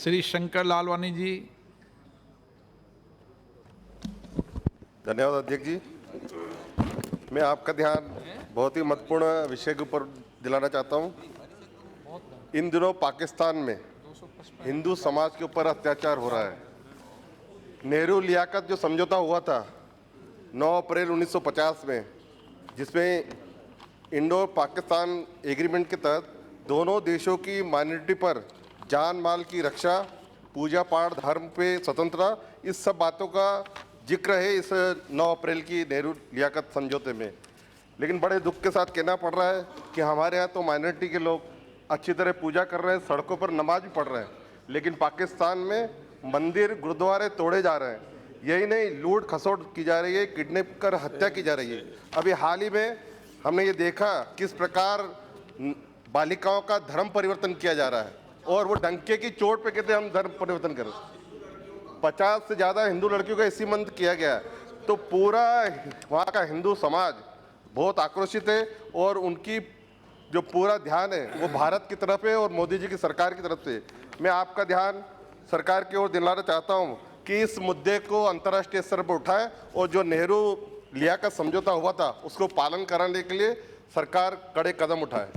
श्री शंकर लालवानी जी। धन्यवाद अध्यक्ष जी। मैं आपका ध्यान बहुत ही महत्वपूर्ण विषय के ऊपर दिलाना चाहता हूं। इन दिनों पाकिस्तान में हिंदू समाज के ऊपर अत्याचार हो रहा है। नेहरू लियाकत जो समझौता हुआ था 9 अप्रैल 1950 में, जिसमें इंडो पाकिस्तान एग्रीमेंट के तहत दोनों देशों की माइनॉरिटी पर जान माल की रक्षा, पूजा पाठ, धर्म पे स्वतंत्रता, इस सब बातों का जिक्र है इस 9 अप्रैल की नेहरू लियाकत समझौते में। लेकिन बड़े दुख के साथ कहना पड़ रहा है कि हमारे यहाँ तो माइनॉरिटी के लोग अच्छी तरह पूजा कर रहे हैं, सड़कों पर नमाज भी पढ़ रहे हैं, लेकिन पाकिस्तान में मंदिर गुरुद्वारे तोड़े जा रहे हैं। यही नहीं, लूट खसोट की जा रही है, किडनैप कर हत्या की जा रही है। अभी हाल ही में हमने ये देखा किस प्रकार बालिकाओं का धर्म परिवर्तन किया जा रहा है, और वो डंके की चोट पे कहते हैं हम धर्म परिवर्तन करें। 50 से ज़्यादा हिंदू लड़कियों का इसी मंत्र किया गया है। तो पूरा वहाँ का हिंदू समाज बहुत आक्रोशित है, और उनकी जो पूरा ध्यान है वो भारत की तरफ है और मोदी जी की सरकार की तरफ से। मैं आपका ध्यान सरकार की ओर दिलाना चाहता हूँ कि इस मुद्दे को अंतर्राष्ट्रीय स्तर पर उठाएं, और जो नेहरू लियाकत समझौता हुआ था उसको पालन कराने के लिए सरकार कड़े कदम उठाए।